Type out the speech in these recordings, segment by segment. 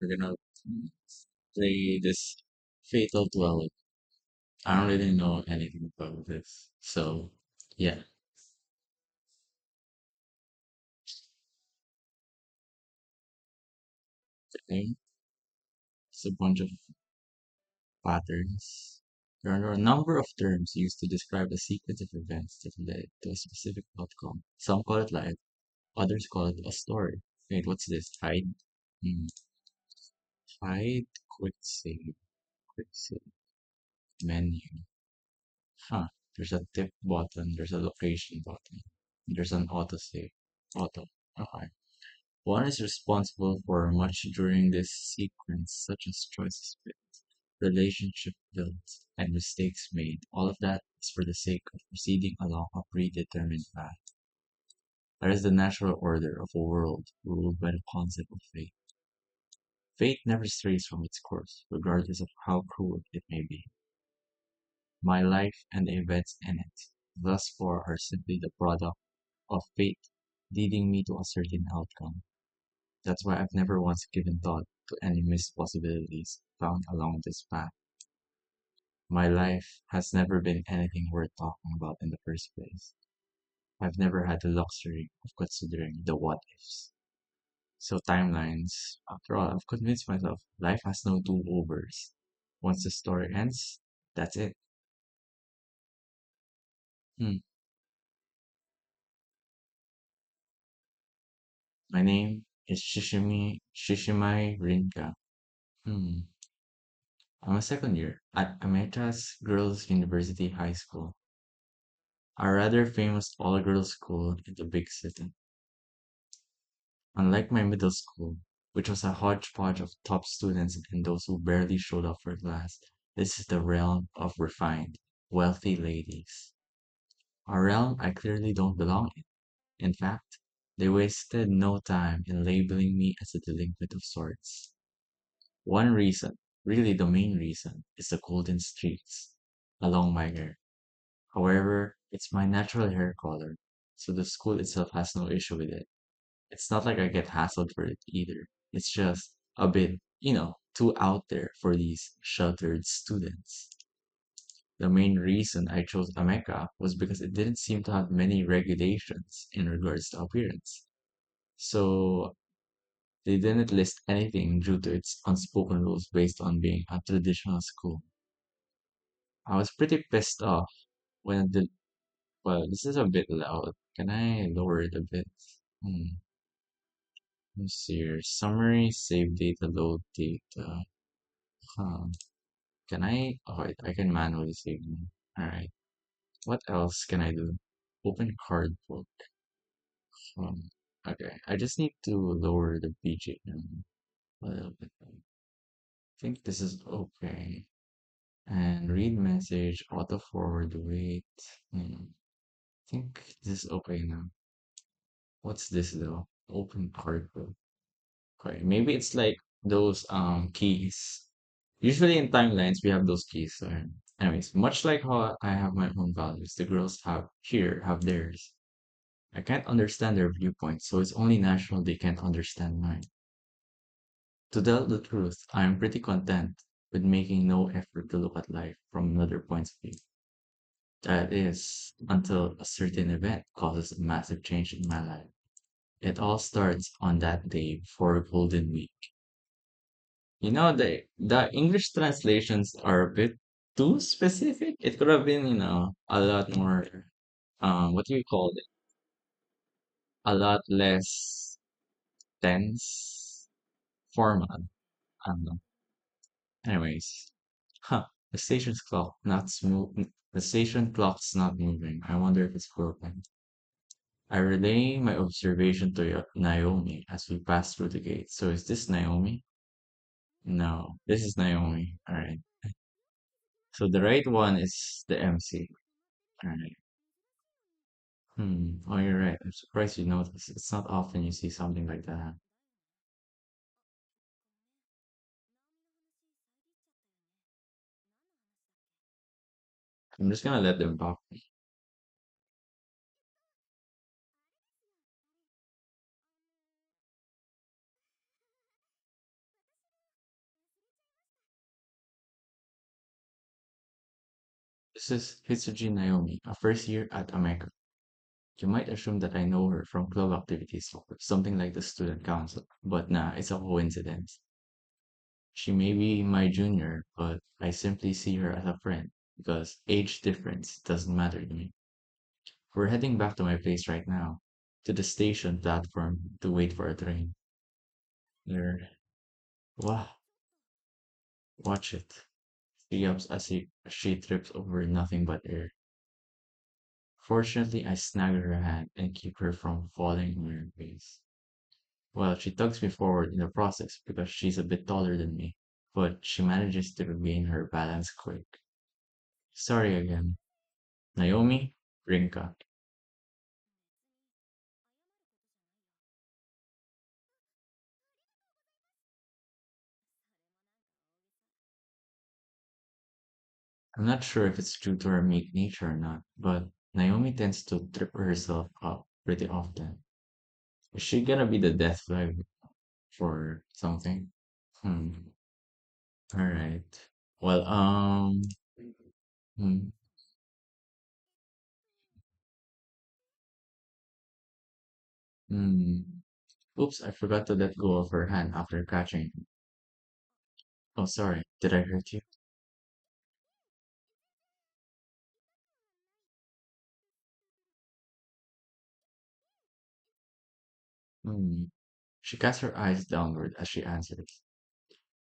We're gonna play this Fatal 12. I don't really know anything about this. So, yeah. Okay. It's a bunch of patterns. There are a number of terms used to describe a sequence of events that led to a specific outcome. Some call it life, others call it a story. Wait, what's this? Hide? Hmm. Hide, quick save, menu. Huh. There's a tip button, there's a location button, there's an auto save. Auto. Okay. One is responsible for much during this sequence, such as choices made, relationship built, and mistakes made. All of that is for the sake of proceeding along a predetermined path. That is the natural order of a world ruled by the concept of fate. Fate never strays from its course, regardless of how cruel it may be. My life and the events in it, thus far, are simply the product of fate leading me to a certain outcome. That's why I've never once given thought to any missed possibilities found along this path. My life has never been anything worth talking about in the first place. I've never had the luxury of considering the what ifs. So timelines, after all, I've convinced myself life has no do-overs. Once the story ends, that's it. Hmm. My name is Shishimai Rinka. Hmm. I'm a second year at Ametas Girls University High School, a rather famous all-girls school in the big city. Unlike my middle school, which was a hodgepodge of top students and those who barely showed up for class, this is the realm of refined, wealthy ladies. A realm I clearly don't belong in. In fact, they wasted no time in labeling me as a delinquent of sorts. One reason, really the main reason, is the golden streaks along my hair. However, it's my natural hair color, so the school itself has no issue with it. It's not like I get hassled for it either. It's just a bit, too out there for these sheltered students. The main reason I chose Ameka was because it didn't seem to have many regulations in regards to appearance. So they didn't list anything due to its unspoken rules based on being a traditional school. I was pretty pissed off when the well, this is a bit loud. Can I lower it a bit? Hmm. Let's see here. Summary, save data, load data. Huh. Can I? Oh, I can manually save them. Alright. What else can I do? Open card book. Okay. I just need to lower the BGM a little bit. I think this is okay. And read message, auto forward, wait. I think this is okay now. What's this though? Open card book. Okay, maybe it's like those keys. Usually in timelines we have those keys. So anyways, much like how I have my own values, the girls have theirs. I can't understand their viewpoint, so it's only natural they can't understand mine. To tell the truth, I am pretty content with making no effort to look at life from another point of view. That is, until a certain event causes a massive change in my life. It all starts on that day before Golden Week. The English translations are a bit too specific. It could have been, a lot more what do you call it? A lot less tense, formal. I don't know. Anyways, the station's clock not smooth. The station clock's not moving. I wonder if it's broken. I relay my observation to Naomi as we pass through the gate. So is this Naomi? No, this is Naomi. All right. So the right one is the MC. All right. Oh, you're right. I'm surprised you noticed. It's not often you see something like that. I'm just gonna let them talk. This is Hitsuji Naomi, a first year at Ameka. You might assume that I know her from club activities or something like the student council, but nah, it's a coincidence. She may be my junior, but I simply see her as a friend because age difference doesn't matter to me. We're heading back to my place right now, to the station platform to wait for a train. There, wow, watch it. She yelps as she trips over nothing but air. Fortunately, I snag her hand and keep her from falling on her face. Well, she tugs me forward in the process because she's a bit taller than me, but she manages to regain her balance quick. Sorry again. Naomi, Rinka. I'm not sure if it's due to her meek nature or not, but Naomi tends to trip herself up pretty often. Is she gonna be the death flag for something? Hmm. All right. Well, hmm, hmm. Oops, I forgot to let go of her hand after catching. Oh, sorry. Did I hurt you? Hmm. She casts her eyes downward as she answers.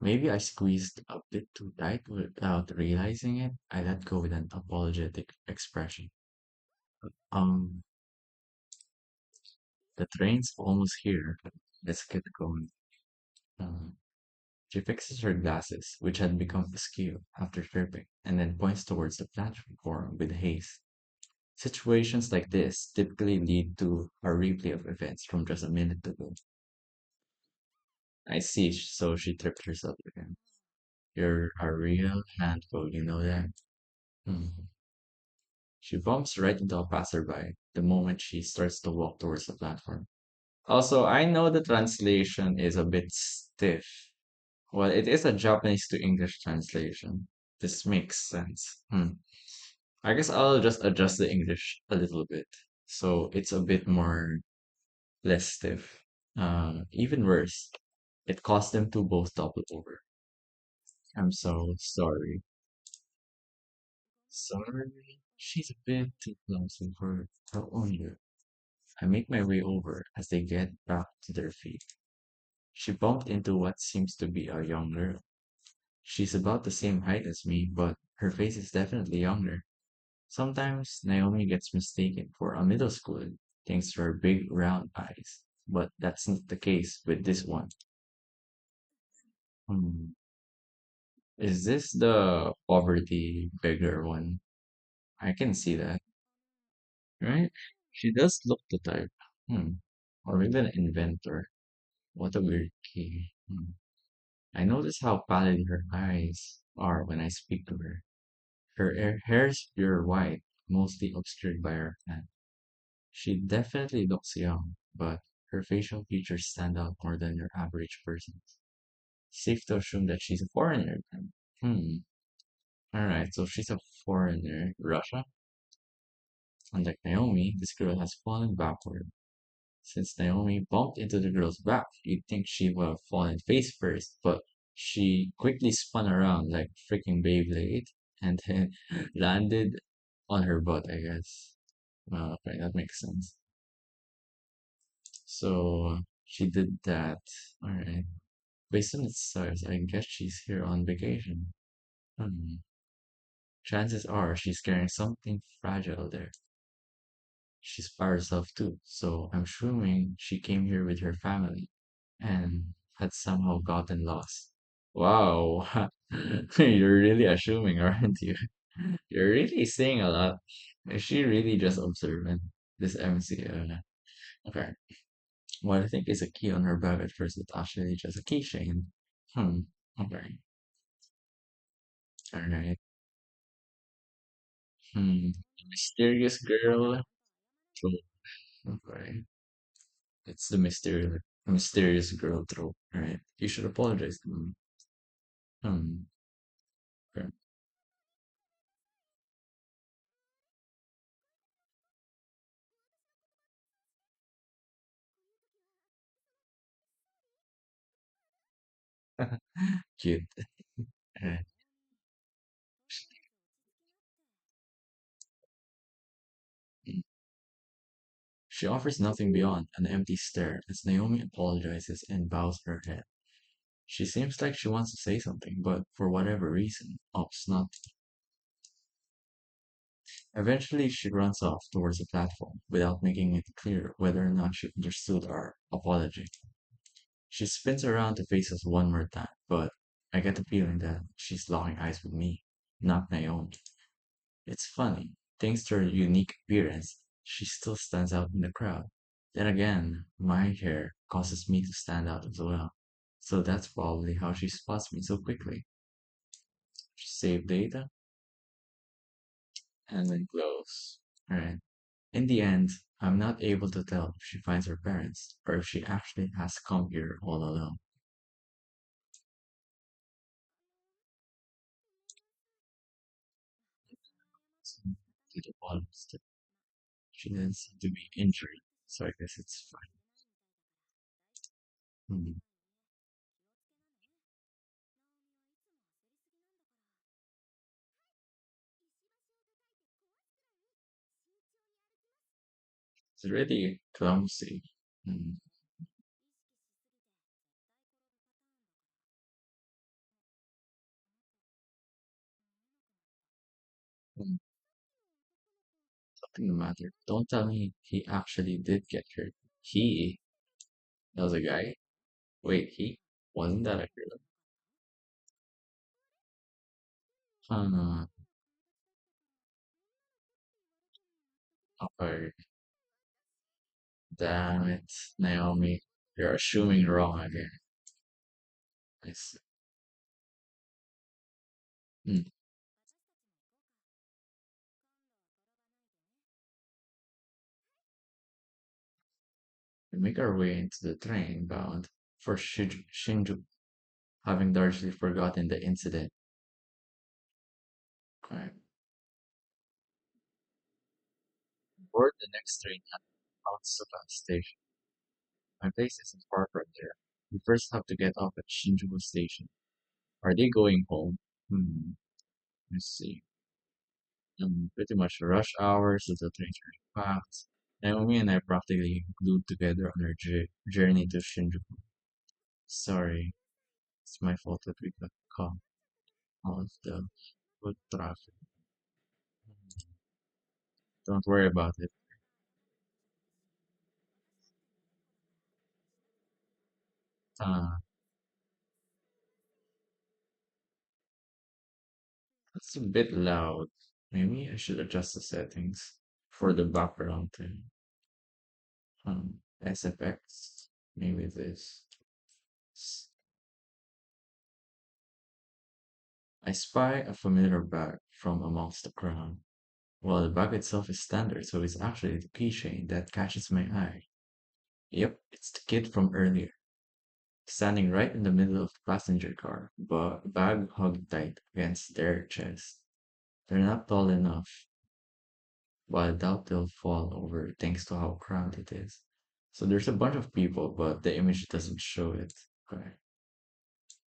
Maybe I squeezed a bit too tight without realizing it. I let go with an apologetic expression. Um, the train's almost here. Let's get going. Um, she fixes her glasses, which had become askew after tripping, and then points towards the platform with haste. Situations like this typically lead to a replay of events from just a minute ago. I see, so she tripped herself again. You're a real handful, you know that? Hmm. She bumps right into a passerby the moment she starts to walk towards the platform. Also, I know the translation is a bit stiff. Well, it is a Japanese to English translation. This makes sense. Hmm. I guess I'll just adjust the English a little bit. So it's a bit more less stiff. Even worse, it caused them to both topple over. I'm so sorry. Sorry. She's a bit too clumsy for her own good. I make my way over as they get back to their feet. She bumped into what seems to be a young girl. She's about the same height as me, but her face is definitely younger. Sometimes Naomi gets mistaken for a middle schooler thanks to her big round eyes, but that's not the case with this one. Hmm. Is this the poverty beggar one? I can see that, right? She does look the type. Hmm. Or even an inventor. What a weird key. Hmm. I notice how pallid her eyes are when I speak to her. Her hair's pure white, mostly obscured by her hand. She definitely looks young, but her facial features stand out more than your average person's. Safe to assume that she's a foreigner then. Hmm. Alright, so she's a foreigner. Russia? Unlike Naomi, this girl has fallen backward. Since Naomi bumped into the girl's back, you'd think she would have fallen face first, but she quickly spun around like freaking Beyblade and then landed on her butt, I guess. Okay, that makes sense. So she did that. Alright. Based on its size, I guess she's here on vacation. Hmm. Chances are she's carrying something fragile there. She's by herself too, so I'm assuming she came here with her family and had somehow gotten lost. Wow, you're really assuming, aren't you? You're really saying a lot. Is she really just observant? This MC, okay. What I think is a key on her bag at first is actually just a keychain. Hmm, okay. Alright. Hmm. Mysterious girl. So, okay. It's the mysterious girl trope, right? You should apologize to me. Hmm. Okay. Cute. Uh, She offers nothing beyond an empty stare as Naomi apologizes and bows her head. She seems like she wants to say something, but for whatever reason, opts not. Eventually, she runs off towards the platform without making it clear whether or not she understood our apology. She spins around to face us one more time, but I get the feeling that she's locking eyes with me, not Naomi. It's funny, thanks to her unique appearance, she still stands out in the crowd. Then again, my hair causes me to stand out as well. So that's probably how she spots me so quickly. She saved data and then close. Alright. In the end, I'm not able to tell if she finds her parents or if she actually has come here all alone. So, to the bottom step. She didn't seem to be injured, so I guess it's fine. Hmm. It's really clumsy. Hmm. Hmm. Something the matter. Don't tell me he actually did get hurt. He? That was a guy? Wait, he? Wasn't that a girl? Huh. Okay. Damn it, Naomi. You're assuming wrong again. I see. Hmm. We make our way into the train bound for Shinjuku, having largely forgotten the incident. Okay. Board the next train at Otsuka Station. My place isn't far from there. We first have to get off at Shinjuku Station. Are they going home? Hmm. Let's see. Pretty much rush hours as the trains are packed. Naomi and I practically glued together on our journey to Shinjuku. Sorry, it's my fault that we got caught on the foot traffic. Don't worry about it. Uh, it's a bit loud. Maybe I should adjust the settings for the background thing. SFX. Maybe this. S- I spy a familiar bag from amongst the crowd. Well, the bag itself is standard, so it's actually the keychain that catches my eye. Yep, it's the kid from earlier, standing right in the middle of the passenger car, but bag hugged tight against their chest. They're not tall enough, but I doubt they'll fall over thanks to how crowded it is. So there's a bunch of people, but the image doesn't show it. Okay.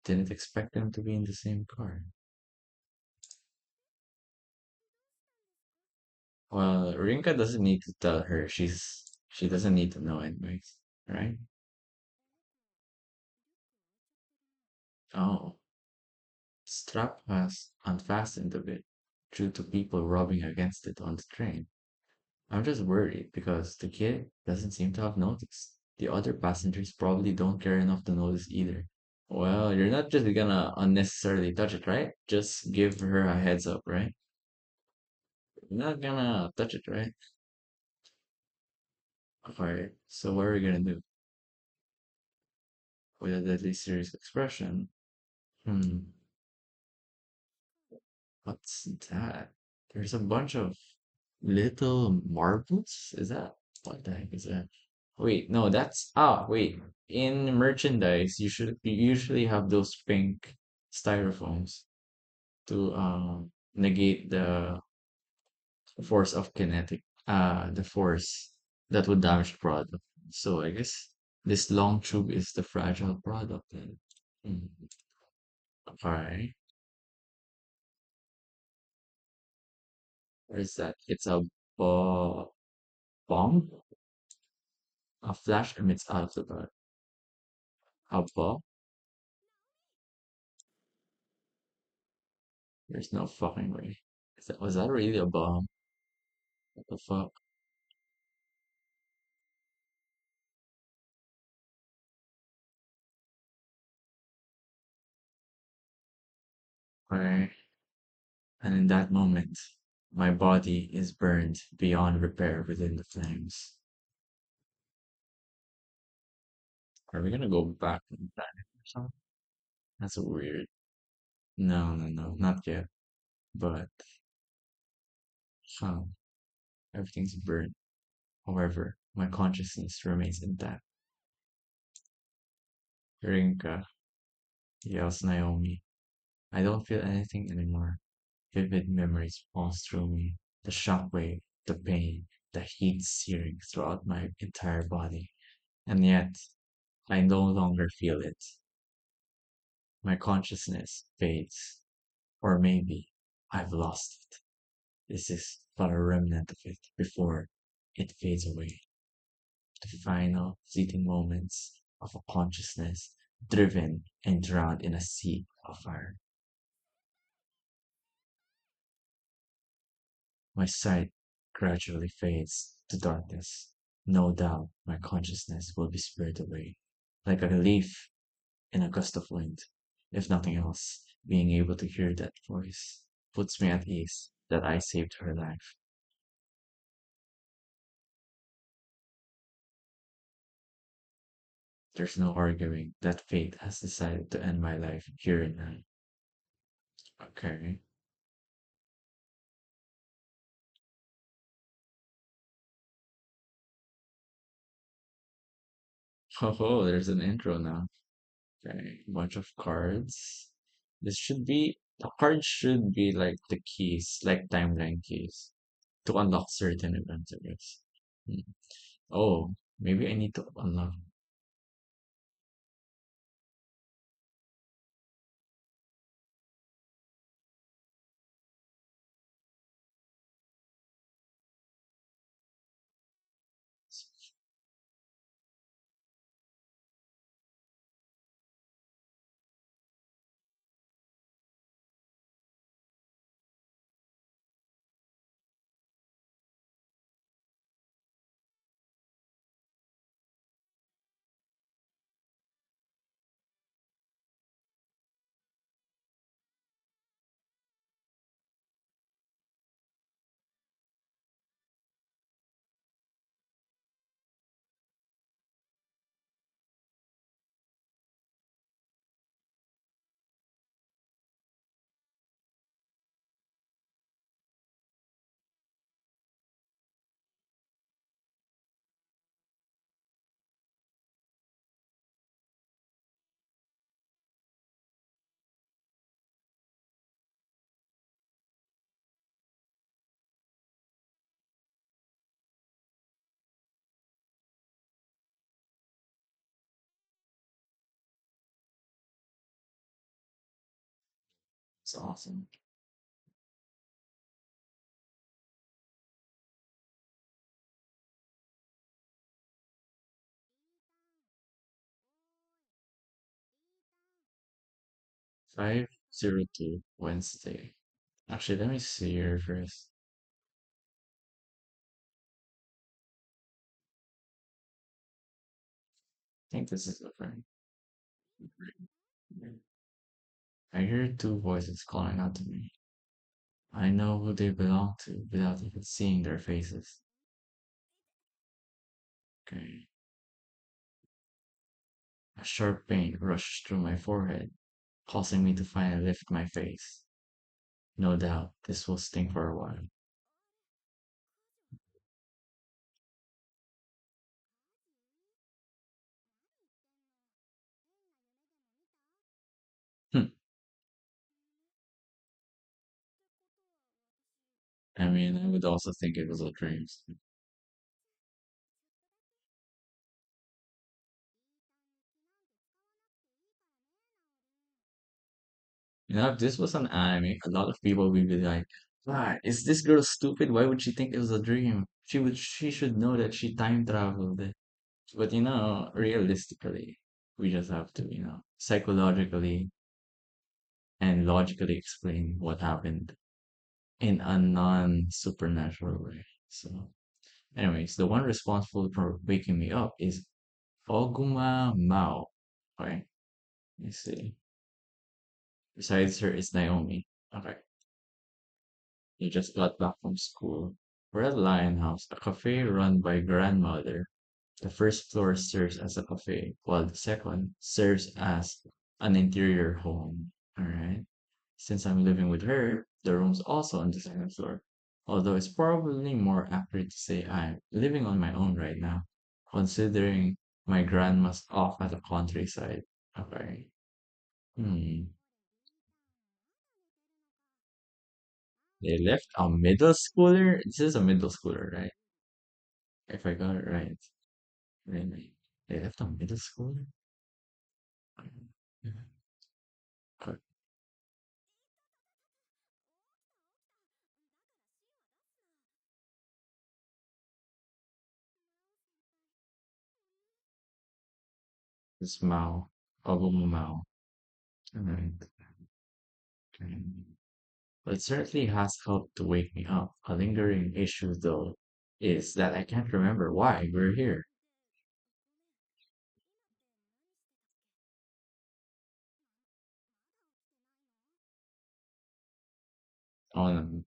Didn't expect them to be in the same car. Well, Rinka doesn't need to tell her. She doesn't need to know anyways, right? Oh, strap has unfastened a bit due to people rubbing against it on the train. I'm just worried because the kid doesn't seem to have noticed. The other passengers probably don't care enough to notice either. Well, you're not just gonna unnecessarily touch it, right? Just give her a heads up, right? You're not gonna touch it, right? Alright, so what are we gonna do? With a deadly serious expression. Hmm, what's that? There's a bunch of little marbles? Is that what the heck is that? Wait, no, wait. In merchandise, you usually have those pink styrofoams to negate the force of kinetic the force that would damage the product. So I guess this long tube is the fragile product then. Mm, okay. What is that? It's a bomb? A flash emits out of the dark. A bomb? There's no fucking way. Was that really a bomb? What the fuck? Right. And in that moment, my body is burned beyond repair within the flames. Are we gonna go back in time or something? That's weird. No, no, no, not yet. But, huh, everything's burned. However, my consciousness remains intact. Rinka, yells Naomi. I don't feel anything anymore. Vivid memories pulse through me. The shockwave, the pain, the heat searing throughout my entire body. And yet, I no longer feel it. My consciousness fades. Or maybe I've lost it. This is but a remnant of it before it fades away. The final fleeting moments of a consciousness driven and drowned in a sea of fire. My sight gradually fades to darkness. No doubt my consciousness will be spirit away, like a leaf in a gust of wind. If nothing else, being able to hear that voice puts me at ease that I saved her life. There's no arguing that fate has decided to end my life here and now. Okay. Oh, there's an intro now. Okay, bunch of cards. The cards should be like the keys, like timeline keys, to unlock certain events, I guess. Hmm. Oh, maybe I need to unlock. It's awesome. 502 Wednesday. Actually, let me see here first. I think this is different. I hear two voices calling out to me. I know who they belong to without even seeing their faces. Okay. A sharp pain rushed through my forehead, causing me to finally lift my face. No doubt this will sting for a while. Hmm. I mean, I would also think it was a dream. You know, if this was an anime, a lot of people would be like, "Why is this girl stupid? Why would she think it was a dream? She should know that she time traveled." But you know, realistically, we just have to, you know, psychologically and logically explain what happened in a non-supernatural way. So, anyways, the one responsible for waking me up is Oguma Mao. Okay, let me see. Besides her is Naomi. Okay, you just got back from school. We're at Lion House, a cafe run by grandmother. The first floor serves as a cafe, while the second serves as an interior home. All right. Since I'm living with her, the room's also on the second floor. Although it's probably more accurate to say I'm living on my own right now, considering my grandma's off at the countryside. Okay. Hmm. They left a middle schooler? This is a middle schooler, right? If I got it right. Really? They left a middle schooler? Okay. It's Mao. Ogumu Mao. Alright. Okay. But it certainly has helped to wake me up. A lingering issue, though, is that I can't remember why we're here. On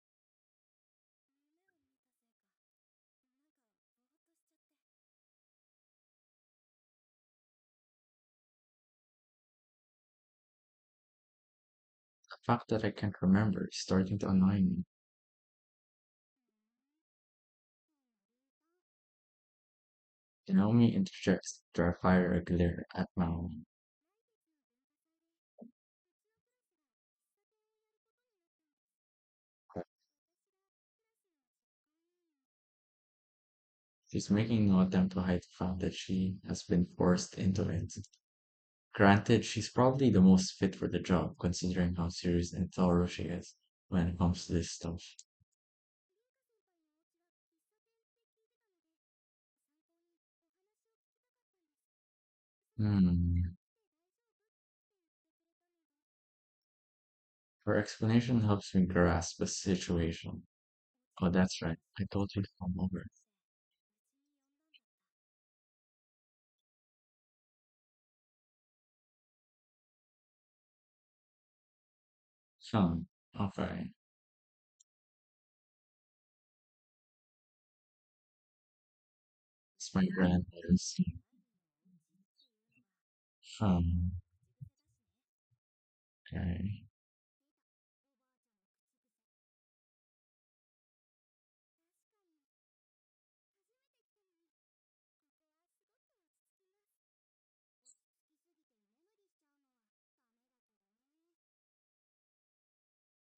the fact that I can't remember is starting to annoy me. Naomi interjects to fire a glare at Mao. She's making no attempt to hide the fact that she has been forced into it. Granted, she's probably the most fit for the job, considering how serious and thorough she is when it comes to this stuff. Hmm. Her explanation helps me grasp the situation. Oh, that's right. I told you to come over. Huh. Okay. It's my grandmother's. Huh. Okay.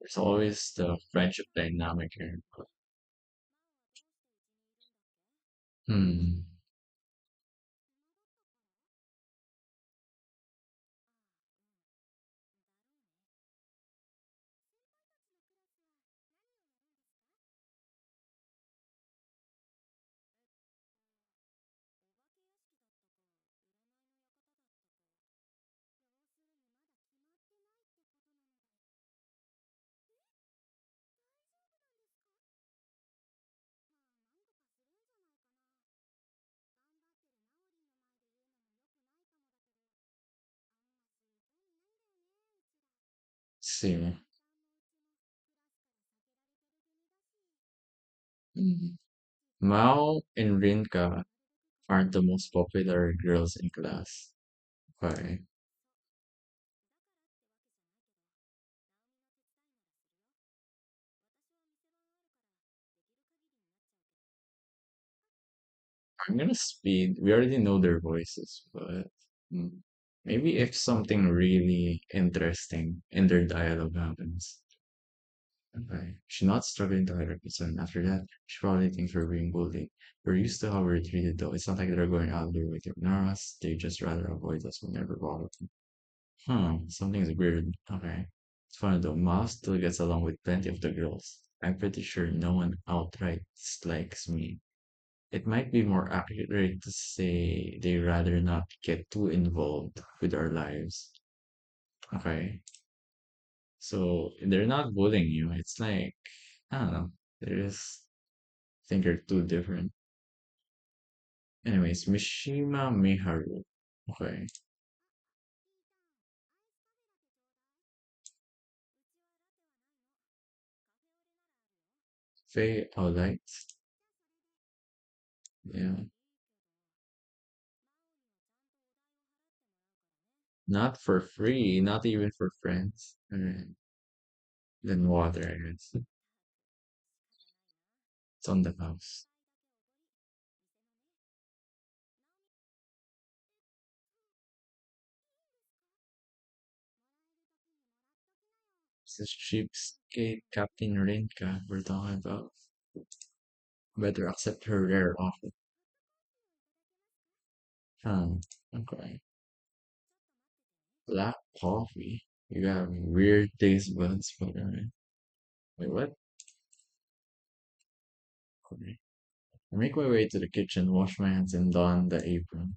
There's always the friendship dynamic here. Hmm. See. Mhm. Mao and Rinka aren't the most popular girls in class. Okay. I'm gonna speed. We already know their voices, but mm, maybe if something really interesting in their dialogue happens. Okay. She's not struggling to hide her concern. After that, she probably thinks we're being bullied. We're used to how we're treated though. It's not like they're going out there with ignore us. They just rather avoid us whenever bother them. Something's weird. Okay. It's funny though, Mouse still gets along with plenty of the girls. I'm pretty sure no one outright dislikes me. It might be more accurate to say they rather not get too involved with our lives. Okay. So they're not bullying you. It's like, I don't know. They just think you're too different. Anyways, Mishima Miharu. Okay. Faye Alright. Yeah. Not for free, not even for friends. Alright. Then water, I guess. It's on the house. This is cheapskate Captain Rinka we're talking about. Better accept her rare offer. Huh. Okay. Black coffee. You got weird taste buds for it. Wait, what? Okay. I make my way to the kitchen, wash my hands, and don the apron.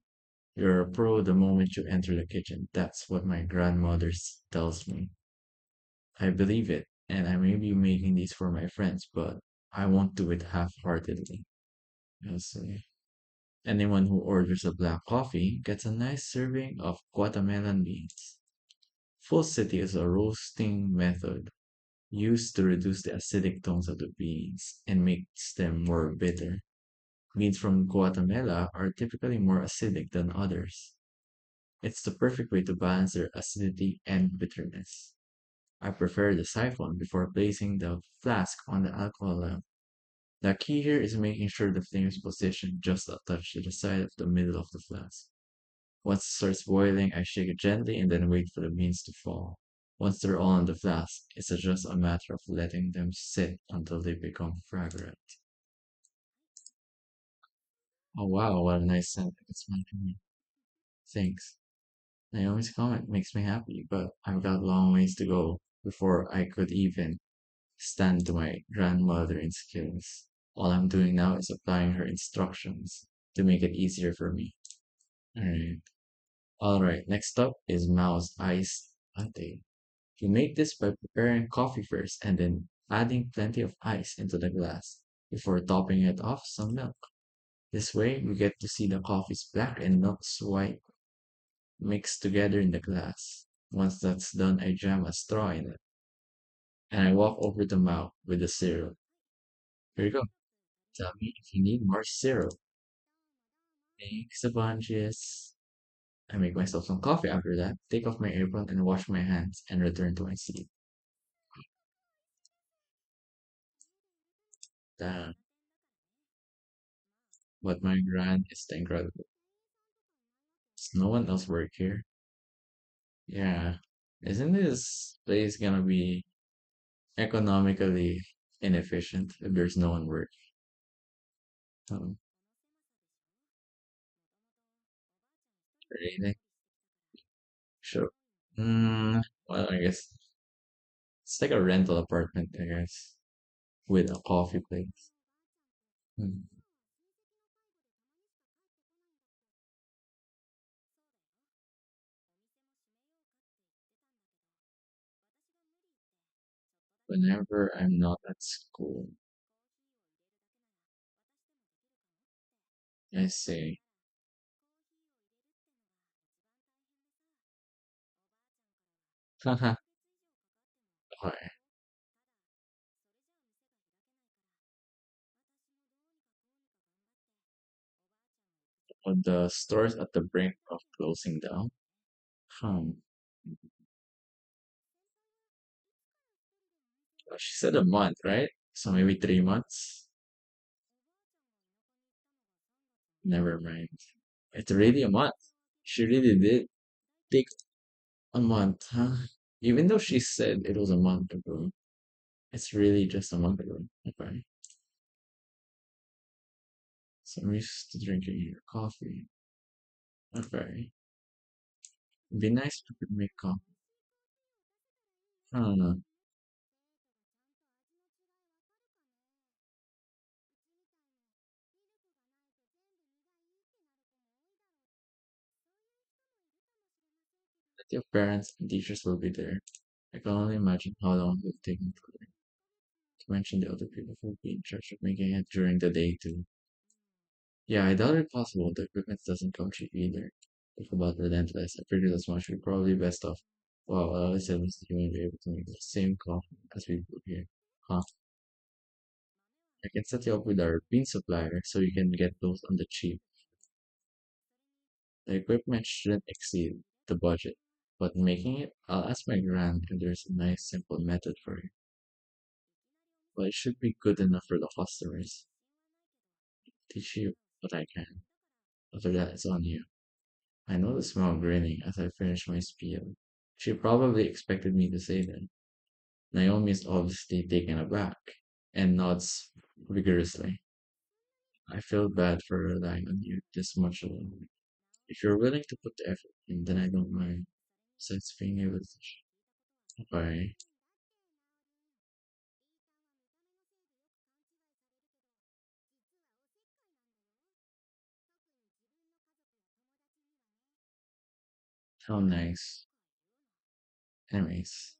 You're a pro the moment you enter the kitchen. That's what my grandmother tells me. I believe it, and I may be making these for my friends, but I won't do it half-heartedly. I'll say. Anyone who orders a black coffee gets a nice serving of guatemalan beans. Full city is a roasting method used to reduce the acidic tones of the beans and makes them more bitter. Beans from Guatemala are typically more acidic than others. It's the perfect way to balance their acidity and bitterness. I prefer the siphon before placing the flask on the alcohol lamp. The key here is making sure the flame is positioned just a touch to the side of the middle of the flask. Once it starts boiling, I shake it gently and then wait for the beans to fall. Once they're all in the flask, it's just a matter of letting them sit until they become fragrant. Oh wow, what a nice scent. It's my opinion. Thanks. Naomi's comment makes me happy, but I've got a long ways to go before I could even stand to my grandmother's skills. All I'm doing now is applying her instructions to make it easier for me. Alright. Alright, next up is Mao's iced latte. You make this by preparing coffee first and then adding plenty of ice into the glass before topping it off some milk. This way, you get to see the coffee's black and milk's white mixed together in the glass. Once that's done, I jam a straw in it and I walk over to Mao with the syrup. Here you go. Tell me if you need more syrup. Thanks a bunches. I make myself some coffee after that, take off my apron and wash my hands and return to my seat. Damn, but my grand is incredible. Does no one else work here? Yeah. Isn't this place gonna be economically inefficient if there's no one working? Um, really? Sure. Well, I guess it's like a rental apartment, I guess, with a coffee place. Hmm. Whenever I'm not at school, I say, haha, okay. The store's at the brink of closing down. Hmm. She said a month, right? So maybe 3 months. Never mind. It's really a month. She really did take a month, huh? Even though she said it was a month ago, it's really just a month ago. Okay. So I'm used to drinking your coffee. Okay. It'd be nice if we could make coffee. Hmm. That your parents and teachers will be there. I can only imagine how long it would take to mention the other people who will be in charge of making it during the day too. Yeah, I doubt it possible. The equipment doesn't come cheap either. Talk about relentless. I figured as much. We're probably best off. Wow, all I said was that you won't be able to make the same coffee as we do here. Huh? I can set you up with our bean supplier so you can get those on the cheap. The equipment shouldn't exceed the budget, but making it, I'll ask my grand if there's a nice simple method for it. But it should be good enough for the customers. Teach you what I can. After that, it's on you. I know the smile grinning as I finish my spiel. She probably expected me to say that. Naomi is obviously taken aback and nods vigorously. I feel bad for relying on you this much alone. If you're willing to put the effort in, then I don't mind. Besides being able to. Okay. How nice. Anyways,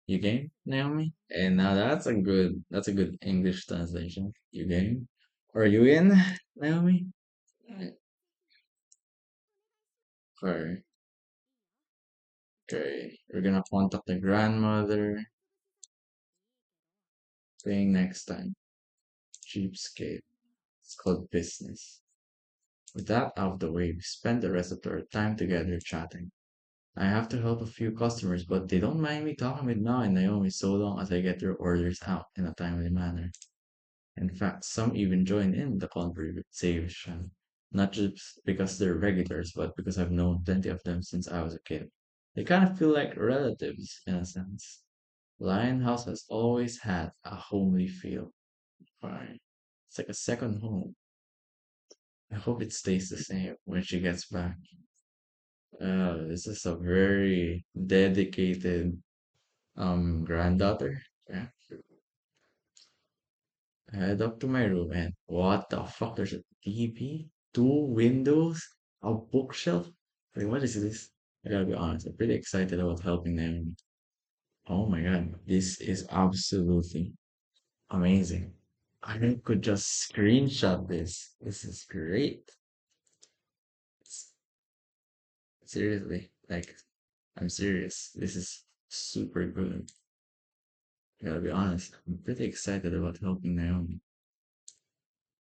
you game, Naomi? And now that's a good English translation. You game? Are you in, Naomi? Okay. Okay. We're gonna contact the grandmother. Paying next time. Cheapskate. It's called business. With that out of the way, we spend the rest of our time together chatting. I have to help a few customers, but they don't mind me talking with Mao and Naomi so long as I get their orders out in a timely manner. In fact, some even join in the conversation, not just because they're regulars, but because I've known plenty of them since I was a kid. They kind of feel like relatives in a sense. Lion House has always had a homely feel. Fine. It's like a second home. I hope it stays the same when she gets back. This is a very dedicated granddaughter. Yeah. I head up to my room and what the fuck? There's a TV, two windows, a bookshelf. Wait, what is this? I gotta be honest. I'm pretty excited about helping them. Oh my god, this is absolutely amazing. I could just screenshot this. This is great. Seriously, like, I'm serious. This is super good. I gotta be honest. I'm pretty excited about helping Naomi.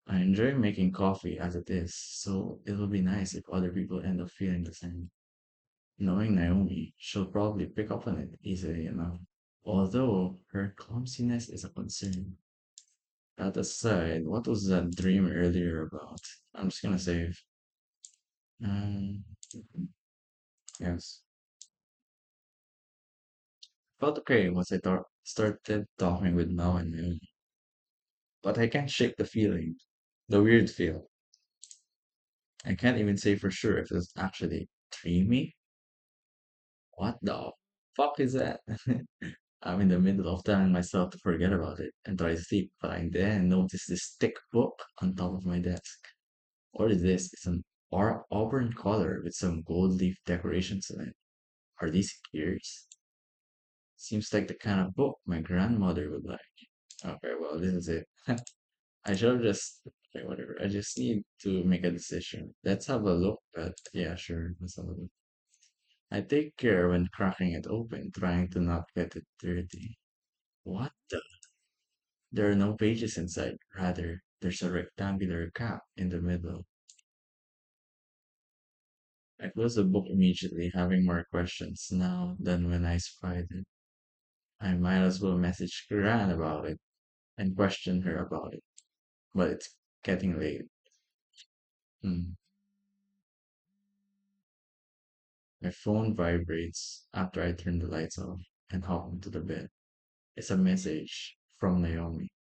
I enjoy making coffee as it is, so it'll be nice if other people end up feeling the same. Knowing Naomi, she'll probably pick up on it easily enough. Although her clumsiness is a concern. That aside, what was that dream earlier about? I'm just gonna save. Um, yes. Felt okay once I started talking with Mao and Naomi. But I can't shake the feeling. The weird feel. I can't even say for sure if it's actually dreamy. What the fuck is that? I'm in the middle of telling myself to forget about it and try to sleep, but I then notice this thick book on top of my desk. What is this? It's an auburn color with some gold leaf decorations in it. Are these ears? Seems like the kind of book my grandmother would like. Okay, well, this is it. I should have just, okay, whatever. I just need to make a decision. Let's have a look at, yeah, sure. Let's have a look. I take care when cracking it open, trying to not get it dirty. What the? There are no pages inside. Rather, there's a rectangular cap in the middle. I close the book immediately, having more questions now than when I spied it. I might as well message Gran about it and question her about it. But it's getting late. Hmm. My phone vibrates after I turn the lights off and hop into the bed. It's a message from Naomi.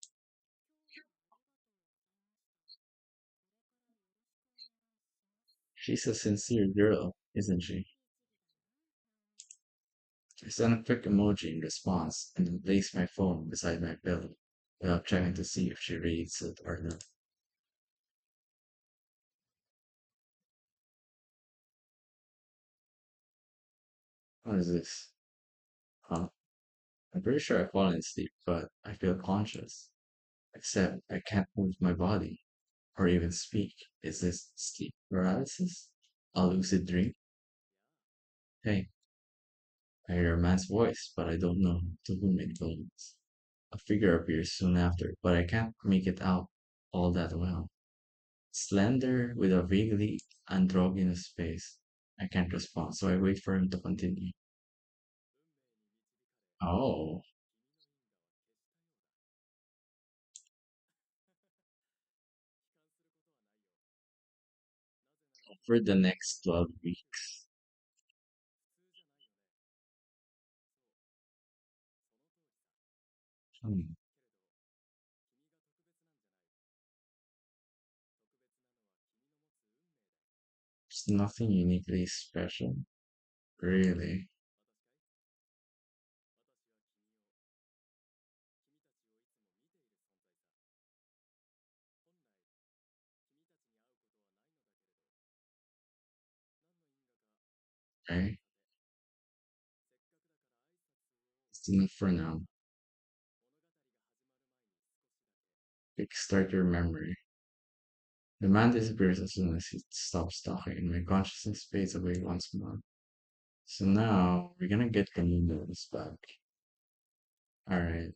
She's a sincere girl, isn't she? I sent a quick emoji in response and then placed my phone beside my pillow without checking to see if she reads it or not. What is this? Huh? I'm pretty sure I've fallen asleep, but I feel conscious. Except I can't move my body or even speak. Is this sleep paralysis? A lucid dream? Hey, I hear a man's voice, but I don't know to whom it belongs. A figure appears soon after, but I can't make it out all that well. Slender with a vaguely androgynous face. I can't respond, so I wait for him to continue. Oh, for the next 12 weeks. Hmm. It's nothing uniquely special, really. Okay, it's enough for now. Kickstart your memory. The man disappears as soon as he stops talking, and my consciousness fades away once more. So now we're gonna get the noodles back. Alright.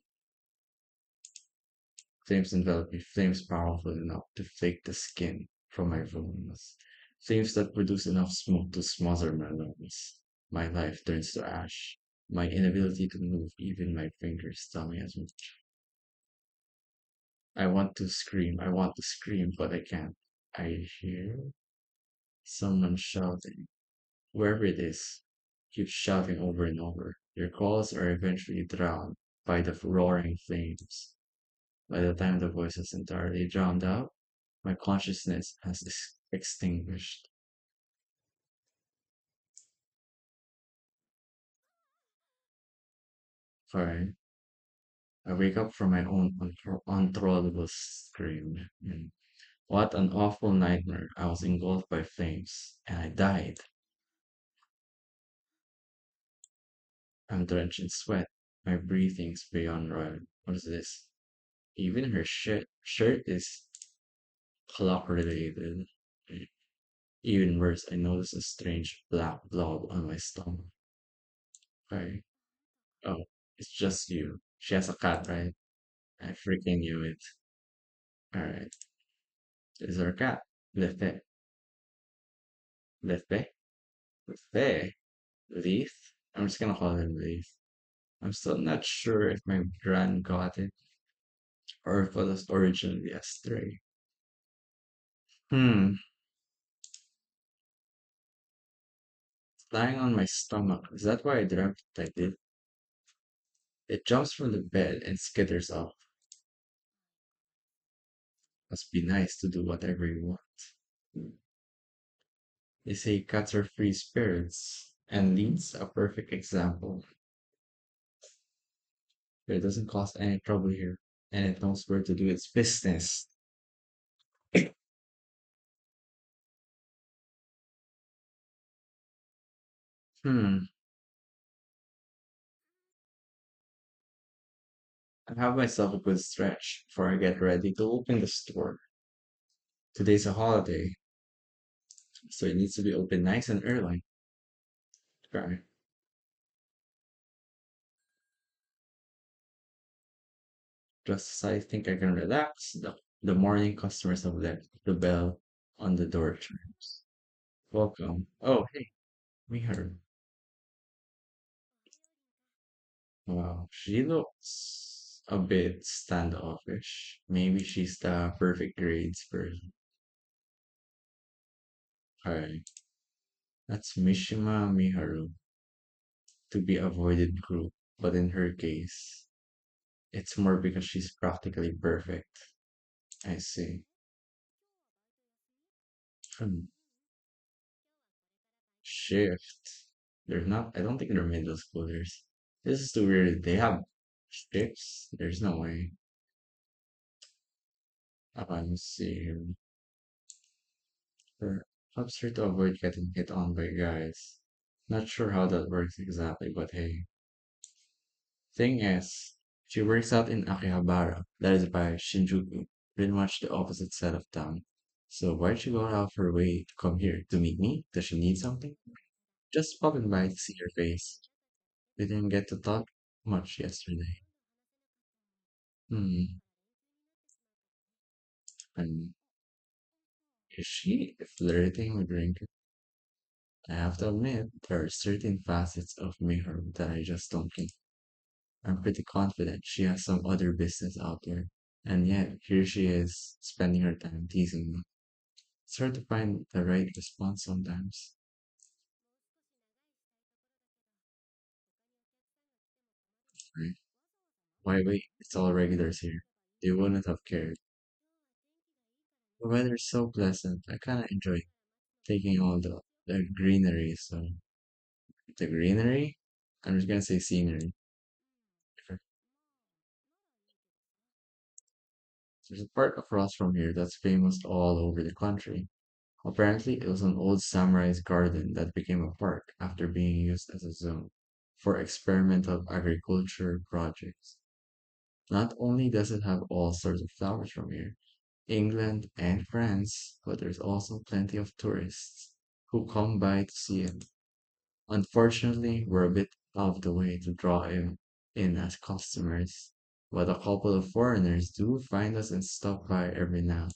Flames envelop me, flames powerful enough to flake the skin from my bones. Flames that produce enough smoke to smother my lungs. My life turns to ash. My inability to move, even my fingers tell me as much. I want to scream, but I can't. I hear someone shouting. Whoever it is keeps shouting over and over. Your calls are eventually drowned by the roaring flames. By the time the voice is entirely drowned out, my consciousness has extinguished. Sorry. I wake up from my own uncontrollable scream. What an awful nightmare. I was engulfed by flames, and I died. I'm drenched in sweat. My breathing's beyond right. What is this? Even her shirt is clock related. Even worse, I notice a strange black blob on my stomach. Sorry. Oh, it's just you. She has a cat, right? I freaking knew it. Alright. Is there a cat? Lefe. Lefe? Lefe? Leaf? I'm just gonna call him Leaf. I'm still not sure if my grand got it or if it was originally a stray. Hmm. Lying on my stomach. Is that why I dreamt that I did? It jumps from the bed and skitters off. Must be nice to do whatever you want. They say cats are free spirits, and Lee's a perfect example. It doesn't cause any trouble here, and it knows where to do its business. Hmm. I have myself a good stretch before I get ready to open the store. Today's a holiday, so it needs to be open nice and early. Okay. Just as I think I can relax, the morning customers have left. The bell on the door chimes. Welcome. Oh, hey, Miharu. Wow, she looks a bit standoffish. Maybe she's the perfect grades person. Alright, that's Mishima Miharu, to be avoided group. But in her case, it's more because she's practically perfect. I see. Hmm. Shift. They're not, I don't think they're middle schoolers. This is too weird. They have strips? There's no way. Let's see here. Her helps her to avoid getting hit on by guys. Not sure how that works exactly, but hey. Thing is, she works out in Akihabara, that is by Shinjuku, pretty much the opposite side of town. So why'd she go out of her way to come here? To meet me? Does she need something? Just popping by to see her face. We didn't get to talk much yesterday. Hmm. And is she flirting with Rinka? I have to admit, there are certain facets of Miharu that I just don't get. I'm pretty confident she has some other business out there. And yet, here she is, spending her time teasing me. It's hard to find the right response sometimes. Right? Why wait? It's all regulars here. They wouldn't have cared. The weather's so pleasant. I kinda enjoy taking all the greenery. So, the greenery? I'm just gonna say scenery. There's a park across from here that's famous all over the country. Apparently, it was an old samurai's garden that became a park after being used as a zone for experimental agriculture projects. Not only does it have all sorts of flowers from here, England and France, but there's also plenty of tourists who come by to see it. Unfortunately, we're a bit out of the way to draw in as customers, but a couple of foreigners do find us and stop by every now.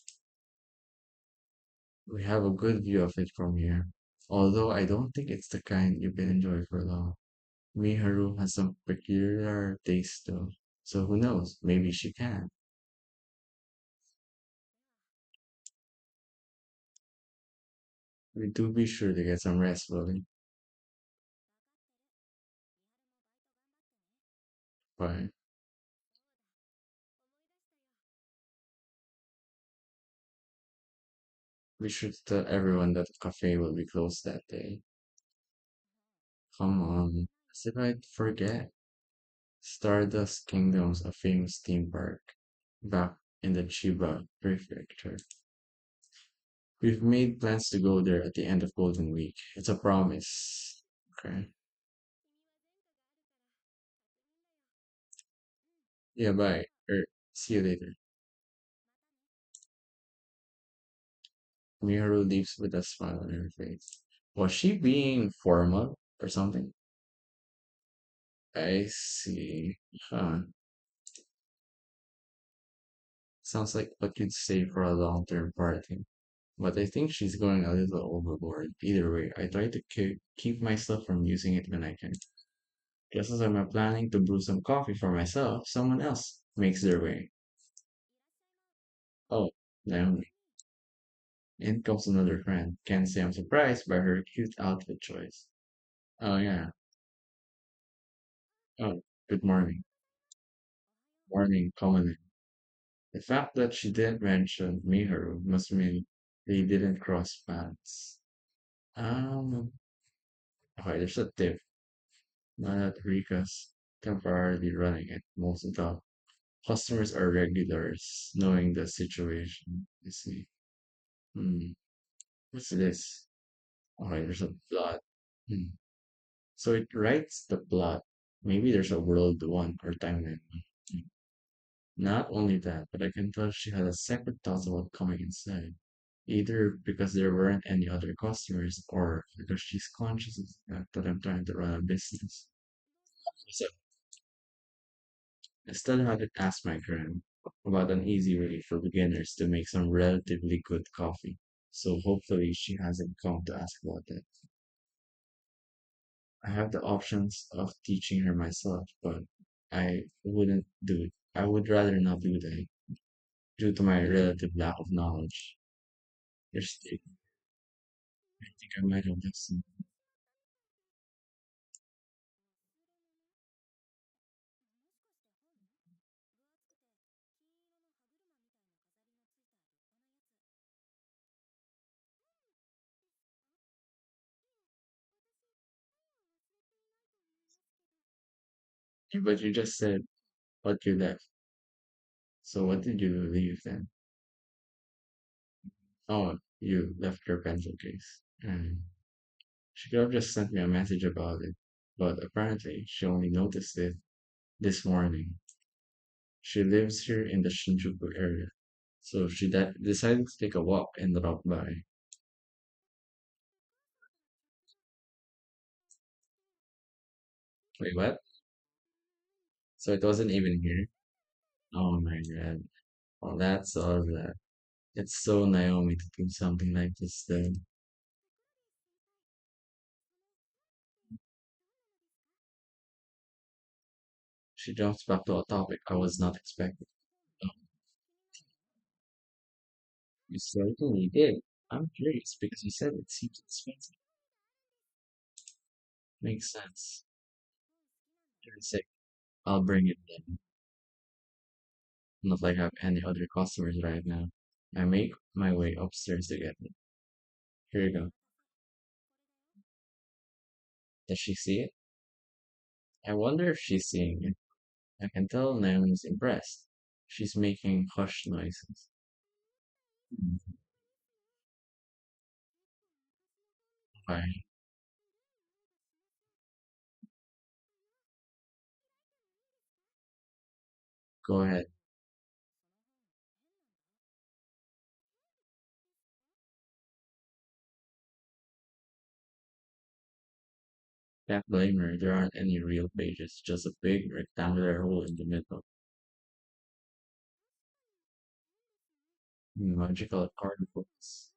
We have a good view of it from here, although I don't think it's the kind you can enjoy for long. Miharu has some peculiar taste though, so who knows, maybe she can. We do be sure to get some rest, Willie. But we should tell everyone that the cafe will be closed that day. Come on, as if I'd forget. Stardust Kingdom's a famous theme park back in the Chiba prefecture. We've made plans to go there at the end of Golden Week. It's a promise. Okay. Yeah, bye. See you later. Miharu leaves with a smile on her face. Was she being formal or something? I see. Huh. Sounds like what you'd say for a long-term party. But I think she's going a little overboard. Either way, I try to keep myself from using it when I can. Just as I'm planning to brew some coffee for myself, someone else makes their way. Oh, Naomi. In comes another friend. Can't say I'm surprised by her cute outfit choice. Oh, yeah. Oh, good morning. Morning, coming in. The fact that she didn't mention Miharu must mean they didn't cross paths. Um, okay, there's a tip. Now that Rika's temporarily running it, most of the customers are regulars, knowing the situation. You see. Hmm. What's this? Okay, there's a plot. Hmm. So it writes the plot. Maybe there's a world one or timeline one. Hmm. Not only that, but I can tell she had a second thought about coming inside. Either because there weren't any other customers or because she's conscious of the fact that I'm trying to run a business. So instead, I had to ask my friend about an easy way for beginners to make some relatively good coffee. So hopefully she hasn't come to ask about that. I have the options of teaching her myself, but I wouldn't do it. I would rather not do that due to my relative lack of knowledge. There's, I think I might have just But you just said what you left. So what did you leave then? Oh, you left your pencil case. She could have just sent me a message about it, but apparently she only noticed it this morning. She lives here in the Shinjuku area, so she decided to take a walk and drop by. Wait, what? So it wasn't even here? Oh my god. Well, that's all that. It's so Naomi to do something like this, though. She jumps back to a topic I was not expecting. Oh, you certainly did. I'm curious because you said it seems expensive. Makes sense. You're sick. I'll bring it then. Not like I have any other customers right now. I make my way upstairs to get it. Here you go. Does she see it? I wonder if she's seeing it. I can tell Naomi's impressed. She's making hush noises. Hmm. Fine, go ahead. Can't blame her. There aren't any real pages, just a big rectangular hole in the middle. Magical card books.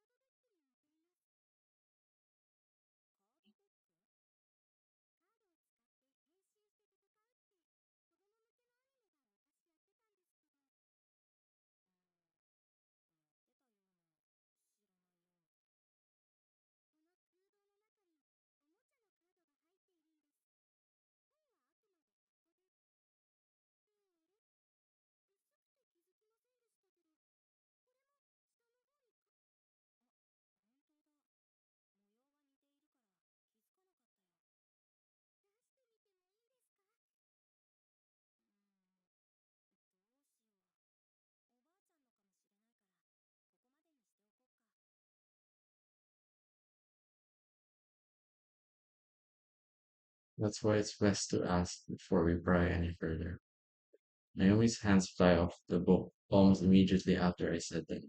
That's why it's best to ask before we pry any further. Naomi's hands fly off the book almost immediately after I said that.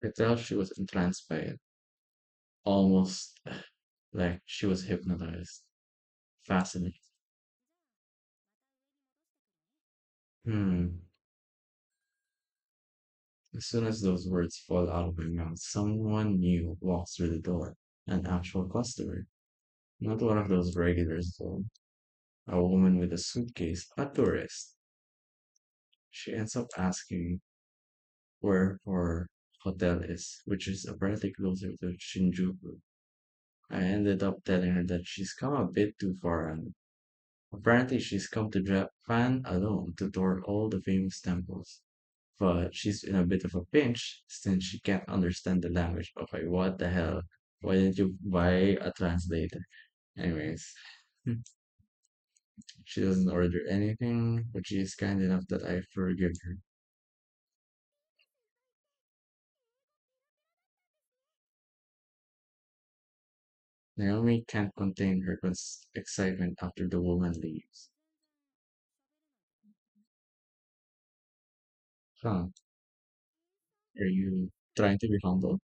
I could tell she was entranced by it, almost like she was hypnotized. Fascinating. Hmm. As soon as those words fall out of my mouth, someone new walks through the door. An actual customer. Not one of those regulars, though. A woman with a suitcase. A tourist. She ends up asking where her hotel is, which is apparently closer to Shinjuku. I ended up telling her that she's come a bit too far, and apparently she's come to Japan alone to tour all the famous temples. But she's in a bit of a pinch since she can't understand the language. Okay, what the hell? Why didn't you buy a translator? Anyways, she doesn't order anything, but she is kind enough that I forgive her. Naomi can't contain her excitement after the woman leaves. Huh, are you trying to be humble?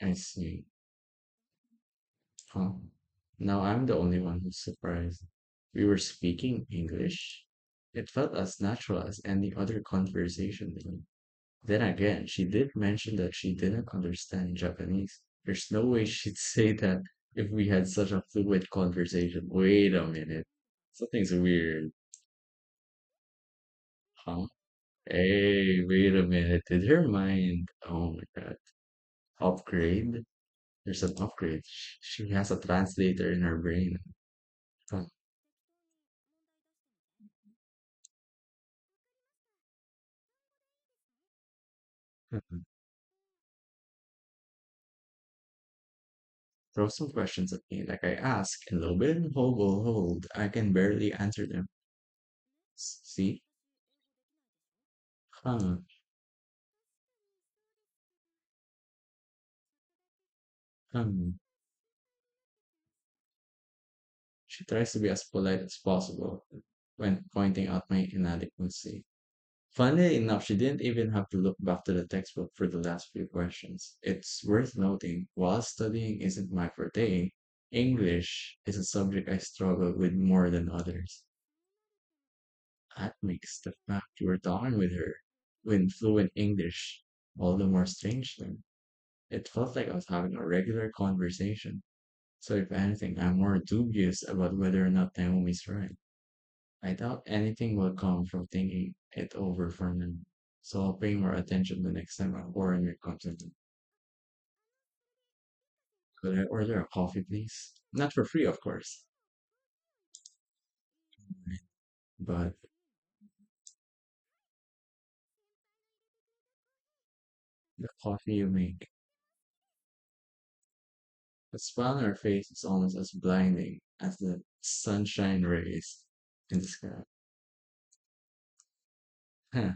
I see. Huh. Now I'm the only one who's surprised. We were speaking English. It felt as natural as any other conversation. Then again, she did mention that she didn't understand Japanese. There's no way she'd say that if we had such a fluid conversation. Wait a minute. Something's weird. Huh? Hey, wait a minute. Did her mind? Oh my god. Upgrade? There's an upgrade. She has a translator in her brain. Huh. Mhm. Throw some questions at me like I ask, and lo and hold, I can barely answer them. See? Huh. Hmm. She tries to be as polite as possible when pointing out my inadequacy. Funnily enough, she didn't even have to look back to the textbook for the last few questions. It's worth noting, while studying isn't my forte, English is a subject I struggle with more than others. That makes the fact you were talking with her in fluent English all the more strange then. It felt like I was having a regular conversation. So if anything, I'm more dubious about whether or not Naomi's right. I doubt anything will come from thinking it over for me. So I'll pay more attention the next time a foreigner comes in. Could I order a coffee, please? Not for free, of course, but the coffee you make. The smile on her face is almost as blinding as the sunshine rays in the sky. Huh,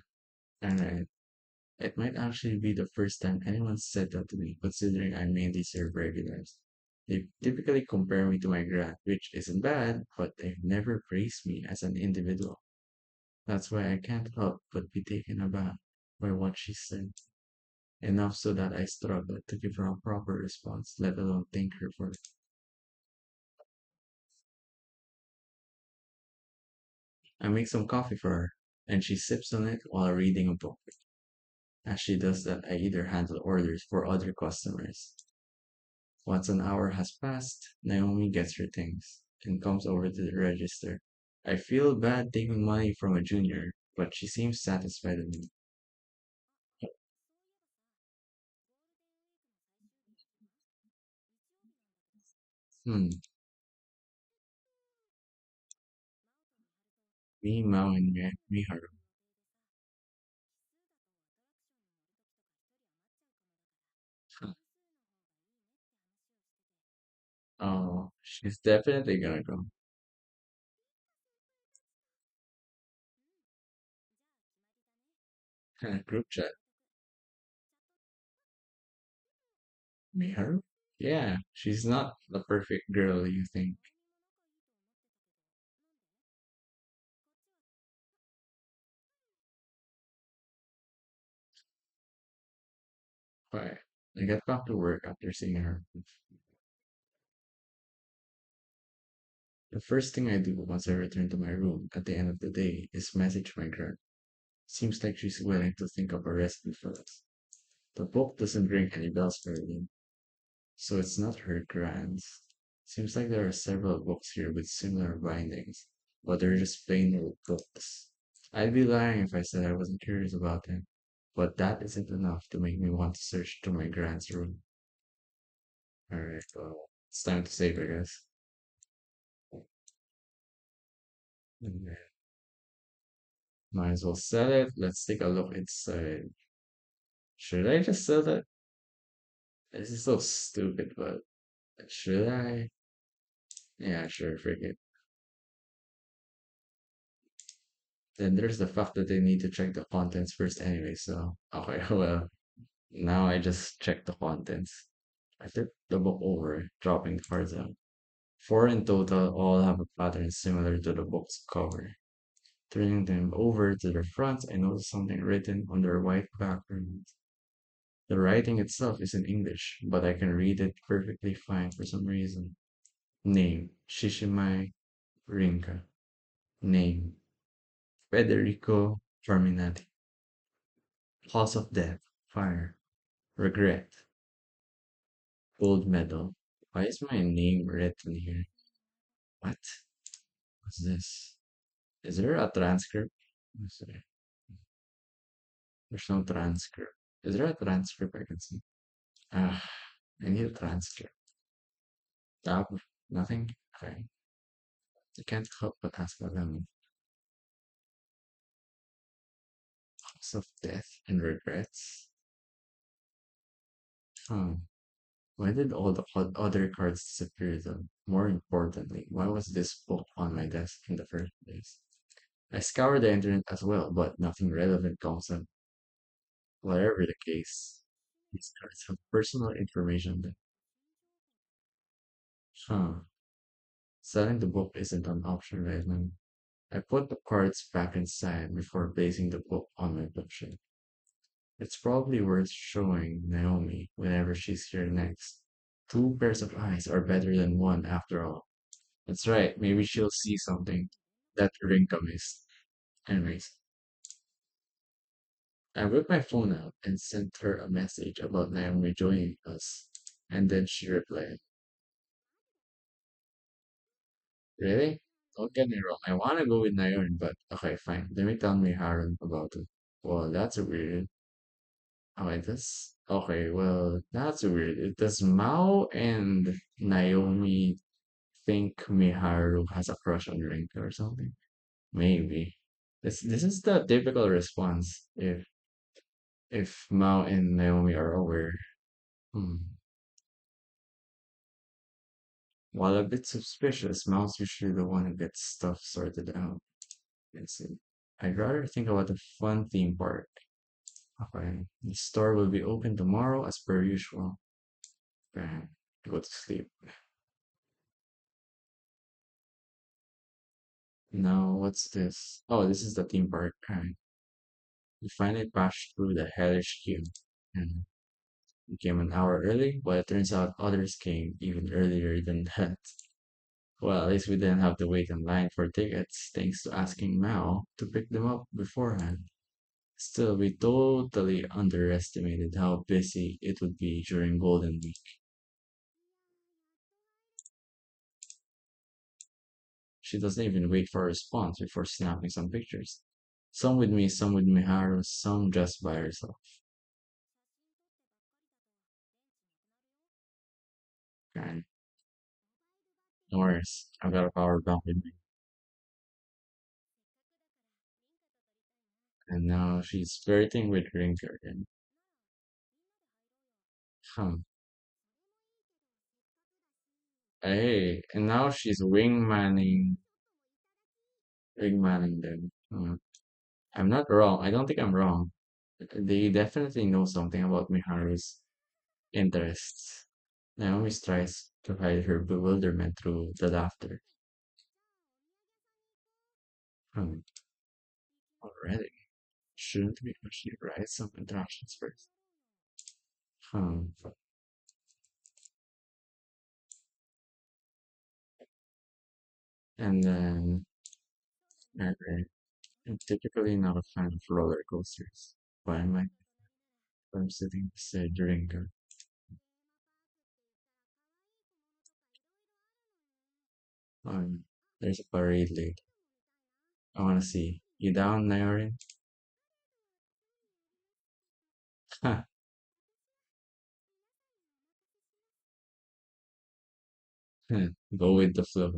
alright. It might actually be the first time anyone said that to me, considering I mainly serve regulars. They typically compare me to my grad, which isn't bad, but they've never praised me as an individual. That's why I can't help but be taken aback by what she said. Enough so that I struggle to give her a proper response, let alone thank her for it. I make some coffee for her, and she sips on it while reading a book. As she does that, I either handle orders for other customers. Once an hour has passed, Naomi gets her things and comes over to the register. I feel bad taking money from a junior, but she seems satisfied with me. Hmm, me, Mao, and Miharu. Huh. Oh, she's definitely gonna go. Group chat. Miharu? Yeah, she's not the perfect girl you think. But I get back to work after seeing her. The first thing I do once I return to my room at the end of the day is message my girl. Seems like she's willing to think of a recipe for us. The book doesn't ring any bells for me, so it's not her grants. Seems like there are several books here with similar bindings, but they're just plain old books. I'd be lying if I said I wasn't curious about them, but that isn't enough to make me want to search through my grant's room. Alright, well, it's time to save, I guess. And then might as well sell it. Let's take a look inside. Should I just sell it? This is so stupid, but should I? Yeah, sure, forget. Then there's the fact that they need to check the contents first anyway, so okay, well, now I just check the contents. I flip the book over, dropping the cards out. Four in total all have a pattern similar to the book's cover. Turning them over to their fronts, I notice something written on their white background. The writing itself is in English, but I can read it perfectly fine for some reason. Name, Shishimai Rinka. Name, Federico Terminati. Cause of death, fire. Regret, gold medal. Why is my name written here? What? What's this? Is there a transcript? Is there- There's no transcript. Is there a transcript I can see? Ah, I need a transcript. Tab, nothing? Okay. I can't help but ask about them. Cause of death and regrets. Huh. Why did all the other cards disappear though? More importantly, why was this book on my desk in the first place? I scoured the internet as well, but nothing relevant comes up. Whatever the case, these cards have personal information that, huh, selling the book isn't an option right now. I put the cards back inside before placing the book on my bookshelf. It's probably worth showing Naomi whenever she's here next. Two pairs of eyes are better than one after all. That's right, maybe she'll see something that Rinka missed. Anyways, I whipped my phone out and sent her a message about Naomi joining us. And then she replied, really? Don't get me wrong, I want to go with Naomi, but okay, fine. Let me tell Miharu about it. Well, that's weird. Oh, it does? Okay, well, that's weird. Does Mao and Naomi think Miharu has a crush on Rinka or something? Maybe. This is the typical response if Mao and Naomi are aware. Hmm. While a bit suspicious, Mao's usually the one who gets stuff sorted out. Let's see. I'd rather think about a fun theme park. Okay. The store will be open tomorrow as per usual. Okay. Go to sleep. Now, what's this? Oh, this is the theme park. Right. We finally passed through the hellish queue. And we came an hour early, but it turns out others came even earlier than that. Well, at least we didn't have to wait in line for tickets, thanks to asking Mao to pick them up beforehand. Still, we totally underestimated how busy it would be during Golden Week. She doesn't even wait for a response before snapping some pictures. Some with me, some with Miharu, some just by herself. And no worries, I've got a power bank with me. And now she's flirting with Rinka again. Huh. Hey, and now she's wingmanning them. I'm not wrong. I don't think I'm wrong. They definitely know something about Miharu's interests. Naomi tries to hide her bewilderment through the laughter. Hmm, already. Shouldn't we actually write some introductions first? Hmm. And then, okay. I'm typically not a fan of roller coasters. Why am I? I'm sitting beside Rinka. There's a parade late. I wanna see. You down, Naomi? Ha! Go with the flow.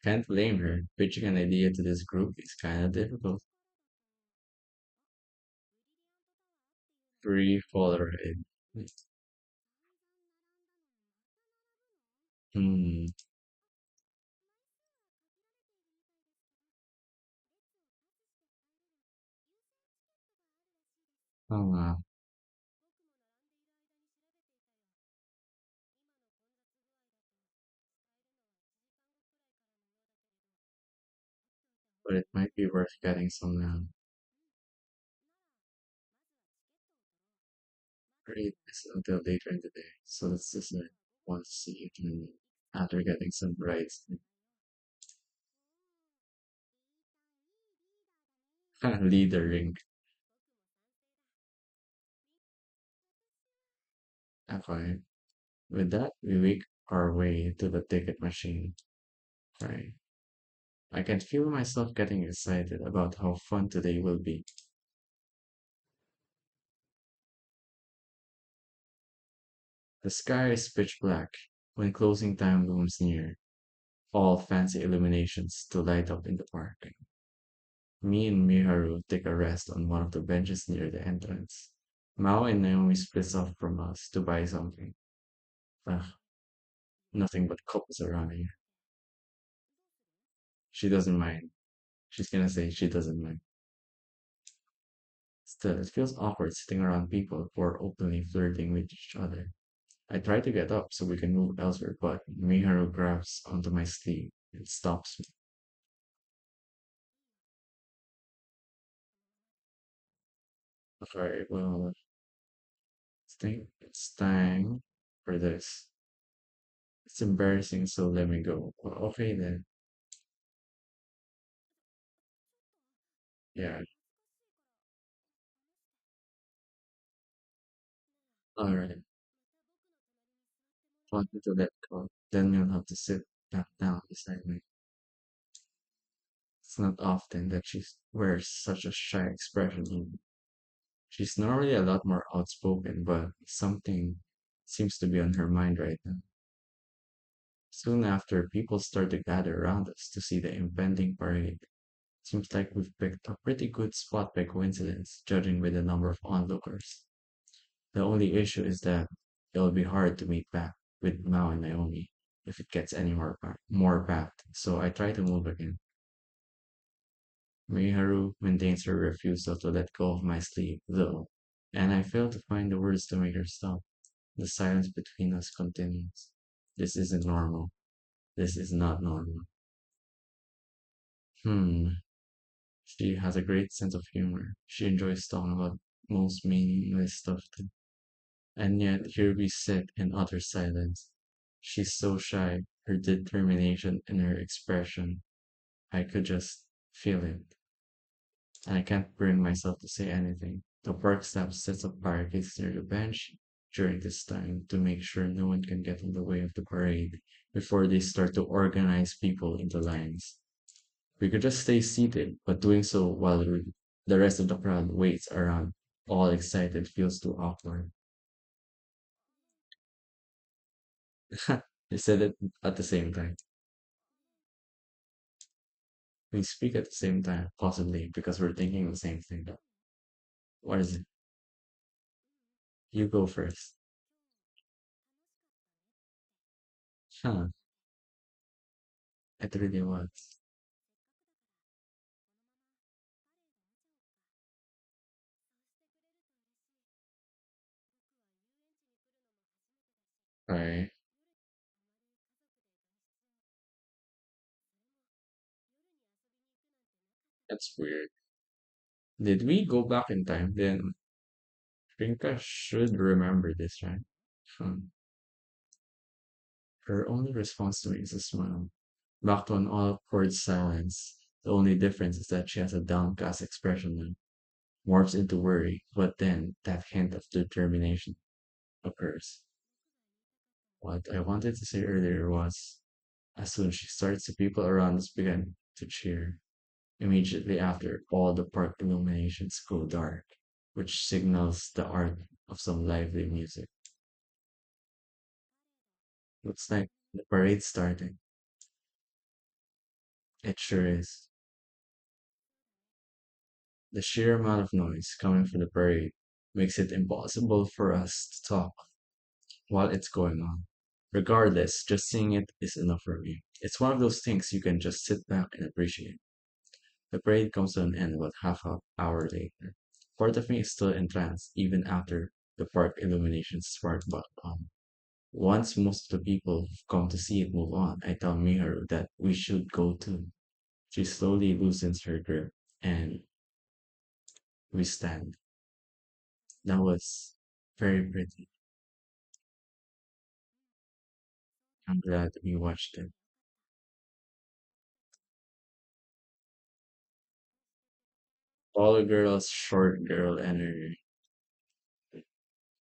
Can't blame her. Pitching an idea to this group is kinda difficult. Free Polaroid. Hmm. Oh, but it might be worth getting some now. Great, it's until later in the day, so let's decide. Want to see you can after getting some rides. Leader ring. Okay. With that, we make our way to the ticket machine. Right. I can feel myself getting excited about how fun today will be. The sky is pitch black when closing time looms near. All fancy illuminations to light up in the park. Me and Miharu take a rest on one of the benches near the entrance. Mao and Naomi splits off from us to buy something. Ugh, nothing but couples around here. She doesn't mind. She's gonna say she doesn't mind. Still, it feels awkward sitting around people who are openly flirting with each other. I try to get up so we can move elsewhere, but Miharu grabs onto my sleeve and stops me. Alright, well, I think it's time for this. It's embarrassing, so let me go. Well, okay then. Yeah, alright. Want me to let go. Then you'll have to sit back down beside me. It's not often that she wears such a shy expression even. She's normally a lot more outspoken, but something seems to be on her mind right now. Soon after, people start to gather around us to see the impending parade. Seems like we've picked a pretty good spot by coincidence, judging by the number of onlookers. The only issue is that it'll be hard to meet back with Mao and Naomi if it gets any more packed, so I try to move again. Miharu maintains her refusal to let go of my sleeve, though, and I fail to find the words to make her stop. The silence between us continues. This isn't normal. This is not normal. Hmm. She has a great sense of humor. She enjoys talking about most meaningless stuff too. And yet here we sit in utter silence. She's so shy, her determination in her expression. I could just feel it. And I can't bring myself to say anything. The park staff sets up barricades near the bench during this time to make sure no one can get in the way of the parade before they start to organize people into lines. We could just stay seated, but doing so while the rest of the crowd waits around, all excited, feels too awkward. They said it at the same time. We speak at the same time, possibly because we're thinking the same thing. What is it? You go first. Huh, it really was. Right. That's weird. Did we go back in time? Then Rinka should remember this, right? Hmm. Her only response to me is a smile. Back to an awkward silence. The only difference is that she has a downcast expression now. Morphs into worry, but then that hint of determination occurs. What I wanted to say earlier was, as soon as she starts, the people around us begin to cheer. Immediately after, all the park illuminations go dark, which signals the art of some lively music. Looks like the parade starting. It sure is. The sheer amount of noise coming from the parade makes it impossible for us to talk while it's going on. Regardless, just seeing it is enough for me. It's one of those things you can just sit back and appreciate. The parade comes to an end about half an hour later. Part of me is still entranced even after the park illuminations start back on. Once most of the people who've come to see it move on, I tell Miharu that we should go too. She slowly loosens her grip, and we stand. That was very pretty. I'm glad we watched it. Tall girl's short girl energy.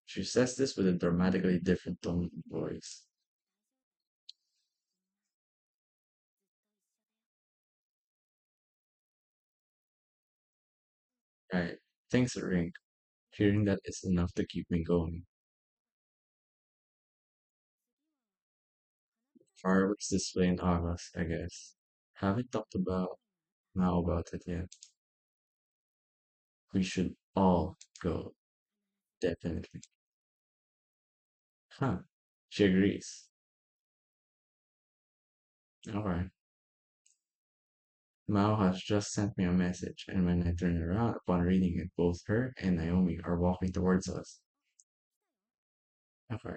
She says this with a dramatically different tone of voice. Right. Thanks, Rink. Hearing that is enough to keep me going. Fireworks display in August, I guess. Haven't talked about now about it yet. We should all go. Definitely. Huh. She agrees. Alright. Mao has just sent me a message, and when I turn around upon reading it, both her and Naomi are walking towards us. Okay.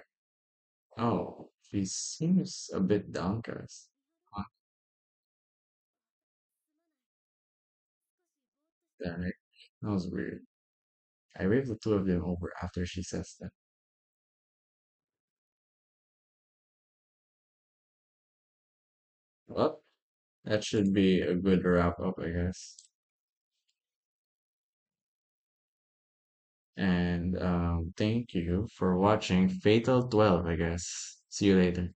Oh, she seems a bit downcast. Huh, damn it. That was weird. I wave the two of them over after she says that. Well, that should be a good wrap up, I guess. And thank you for watching Fatal 12, I guess. See you later.